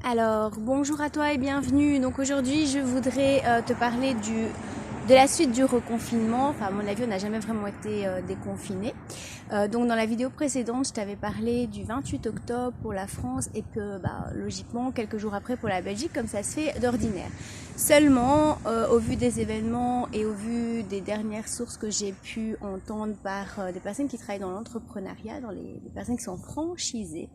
Alors, bonjour à toi et bienvenue. Donc aujourd'hui, je voudrais te parler de la suite du reconfinement. Enfin, à mon avis, on n'a jamais vraiment été déconfiné. Donc dans la vidéo précédente, je t'avais parlé du 28 octobre pour la France et que logiquement, quelques jours après pour la Belgique, comme ça se fait d'ordinaire. Seulement, au vu des événements et au vu des dernières sources que j'ai pu entendre par des personnes qui travaillent dans l'entrepreneuriat, dans les personnes qui sont franchisées,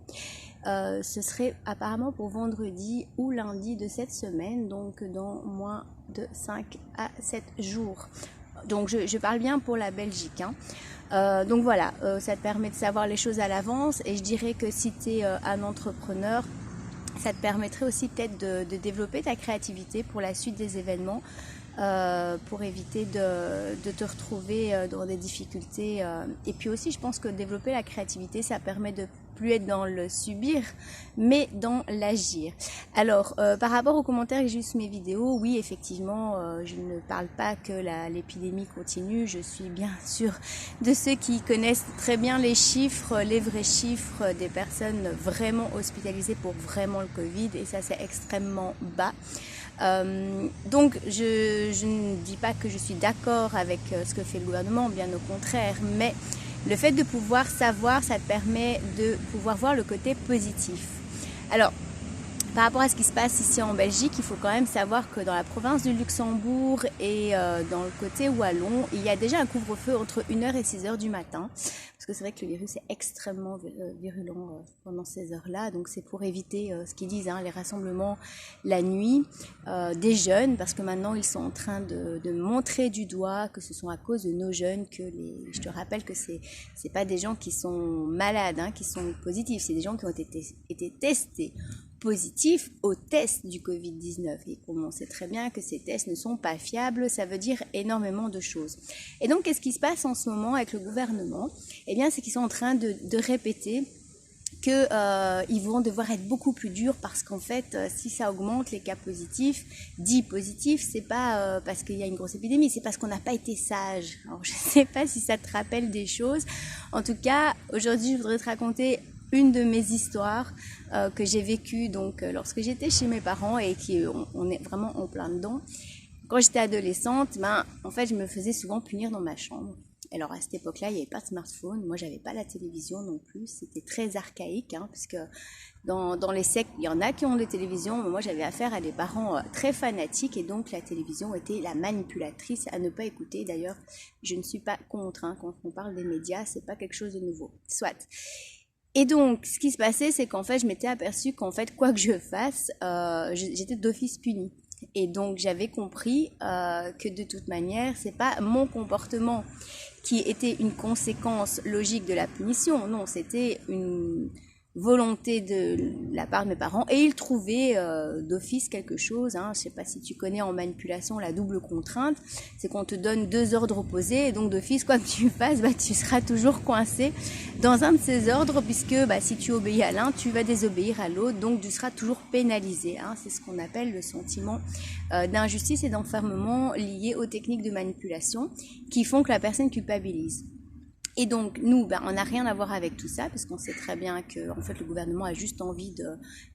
ce serait apparemment pour vendredi ou lundi de cette semaine, donc dans moins de 5 à 7 jours. Donc je parle bien pour la Belgique. Donc voilà, ça te permet de savoir les choses à l'avance et je dirais que si tu es un entrepreneur, ça te permettrait aussi peut-être de développer ta créativité pour la suite des événements, pour éviter de te retrouver dans des difficultés. Et puis aussi, je pense que développer la créativité, ça permet de plus être dans le subir, mais dans l'agir. Alors, par rapport aux commentaires que j'ai eu sur mes vidéos, oui, effectivement, je ne parle pas que l'épidémie continue. Je suis bien sûr de ceux qui connaissent très bien les chiffres, les vrais chiffres des personnes vraiment hospitalisées pour vraiment le Covid, et ça, c'est extrêmement bas. Donc je ne dis pas que je suis d'accord avec ce que fait le gouvernement, bien au contraire, mais le fait de pouvoir savoir, ça te permet de pouvoir voir le côté positif. Alors, par rapport à ce qui se passe ici en Belgique, il faut quand même savoir que dans la province du Luxembourg et dans le côté wallon, il y a déjà un couvre-feu entre 1h et 6h du matin. Parce que c'est vrai que le virus est extrêmement virulent pendant ces heures-là. Donc c'est pour éviter ce qu'ils disent, les rassemblements la nuit des jeunes. Parce que maintenant, ils sont en train de montrer du doigt que ce sont à cause de nos jeunes que Je te rappelle que c'est pas des gens qui sont malades, qui sont positifs. C'est des gens qui ont été testés positif au test du Covid-19. Et comme on sait très bien que ces tests ne sont pas fiables, ça veut dire énormément de choses. Et donc, qu'est-ce qui se passe en ce moment avec le gouvernement? Eh bien, c'est qu'ils sont en train de répéter qu'ils vont devoir être beaucoup plus durs parce qu'en fait, si ça augmente les cas positifs, dits positifs, c'est pas parce qu'il y a une grosse épidémie, c'est parce qu'on n'a pas été sage. Alors, je sais pas si ça te rappelle des choses. En tout cas, aujourd'hui, je voudrais te raconter une de mes histoires que j'ai vécues lorsque j'étais chez mes parents et on est vraiment en plein dedans. Quand j'étais adolescente, en fait, je me faisais souvent punir dans ma chambre. Alors à cette époque-là, il n'y avait pas de smartphone, moi j'avais pas la télévision non plus, c'était très archaïque, puisque dans les sectes, il y en a qui ont des télévisions, mais moi j'avais affaire à des parents très fanatiques et donc la télévision était la manipulatrice à ne pas écouter. D'ailleurs, je ne suis pas contre, quand on parle des médias, c'est pas quelque chose de nouveau. Soit. Et donc, ce qui se passait, c'est qu'en fait, je m'étais aperçue qu'en fait, quoi que je fasse, j'étais d'office punie. Et donc, j'avais compris que de toute manière, c'est pas mon comportement qui était une conséquence logique de la punition. Non, c'était une volonté de la part de mes parents et ils trouvaient d'office quelque chose. Je ne sais pas si tu connais en manipulation la double contrainte, c'est qu'on te donne deux ordres opposés et donc d'office, quoi que tu fasses, tu seras toujours coincé dans un de ces ordres puisque si tu obéis à l'un, tu vas désobéir à l'autre, donc tu seras toujours pénalisé. C'est ce qu'on appelle le sentiment d'injustice et d'enfermement lié aux techniques de manipulation qui font que la personne culpabilise. Et donc, nous, on n'a rien à voir avec tout ça, parce qu'on sait très bien que en fait, le gouvernement a juste envie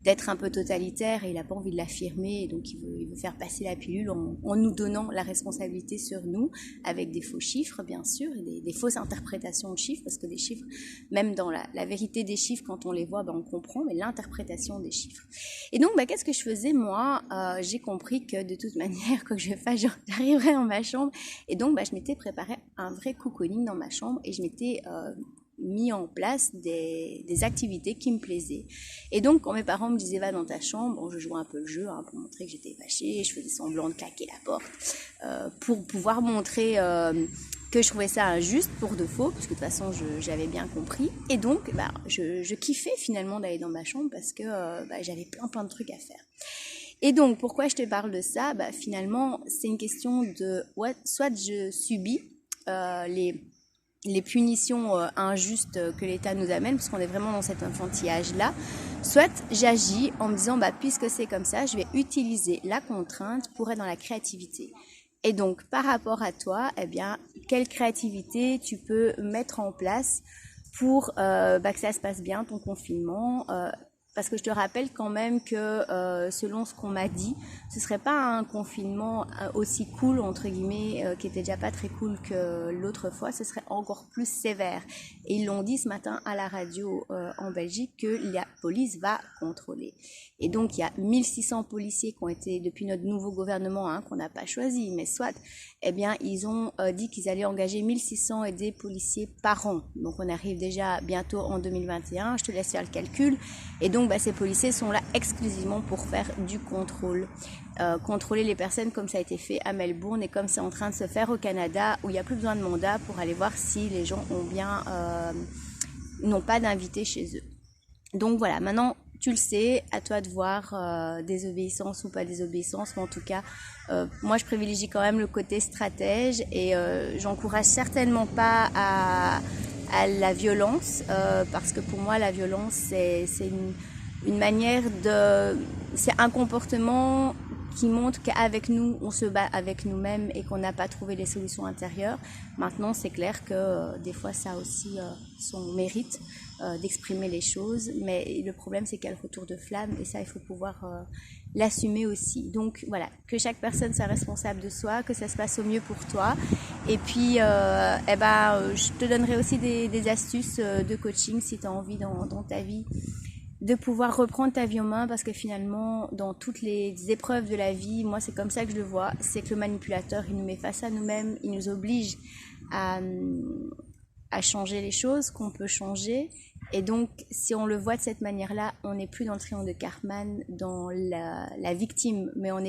d'être un peu totalitaire et il n'a pas envie de l'affirmer. Et donc, il veut faire passer la pilule en nous donnant la responsabilité sur nous, avec des faux chiffres, bien sûr, et des fausses interprétations de chiffres, parce que les chiffres, même dans la vérité des chiffres, quand on les voit, on comprend, mais l'interprétation des chiffres. Et donc, qu'est-ce que je faisais, moi j'ai compris que de toute manière, quoi que je fasse, j'arriverais dans ma chambre. Et donc, je m'étais préparé un vrai cocooning dans ma chambre et je m'étais mis en place des activités qui me plaisaient. Et donc, quand mes parents me disaient va dans ta chambre, je jouais un peu le jeu pour montrer que j'étais fâchée, je faisais semblant de claquer la porte pour pouvoir montrer que je trouvais ça injuste pour de faux, parce que de toute façon, j'avais bien compris. Et donc, je kiffais finalement d'aller dans ma chambre parce que j'avais plein de trucs à faire. Et donc, pourquoi je te parle de ça? Finalement, c'est une question de soit je subis les punitions injustes que l'État nous amène, parce qu'on est vraiment dans cet enfantillage-là, soit j'agis en me disant, puisque c'est comme ça, je vais utiliser la contrainte pour être dans la créativité. Et donc, par rapport à toi, quelle créativité tu peux mettre en place pour que ça se passe bien, ton confinement parce que je te rappelle quand même que selon ce qu'on m'a dit, ce serait pas un confinement aussi cool entre guillemets, qui était déjà pas très cool que l'autre fois, ce serait encore plus sévère. Et ils l'ont dit ce matin à la radio en Belgique que la police va contrôler. Et donc il y a 1600 policiers qui ont été depuis notre nouveau gouvernement, qu'on n'a pas choisi, mais soit, eh bien ils ont dit qu'ils allaient engager 1600 aidés policiers par an. Donc on arrive déjà bientôt en 2021, je te laisse faire le calcul. Et donc ces policiers sont là exclusivement pour faire du contrôle. Contrôler les personnes comme ça a été fait à Melbourne et comme c'est en train de se faire au Canada, où il n'y a plus besoin de mandat pour aller voir si les gens ont bien n'ont pas d'invités chez eux. Donc voilà, maintenant tu le sais, à toi de voir désobéissance ou pas désobéissance, mais en tout cas, moi je privilégie quand même le côté stratège et j'encourage certainement pas à la violence, parce que pour moi la violence c'est une manière de... c'est un comportement qui montre qu'avec nous, on se bat avec nous-mêmes et qu'on n'a pas trouvé les solutions intérieures. Maintenant, c'est clair que des fois, ça a aussi son mérite d'exprimer les choses, mais le problème, c'est qu'il y a le retour de flamme et ça, il faut pouvoir l'assumer aussi. Donc voilà, que chaque personne soit responsable de soi, que ça se passe au mieux pour toi. Et puis, je te donnerai aussi des astuces de coaching si tu as envie dans ta vie de pouvoir reprendre ta vie en main, parce que finalement, dans toutes les épreuves de la vie, moi c'est comme ça que je le vois, c'est que le manipulateur, il nous met face à nous-mêmes, il nous oblige à changer les choses qu'on peut changer. Et donc, si on le voit de cette manière-là, on n'est plus dans le triangle de Karpman, dans la victime, mais on est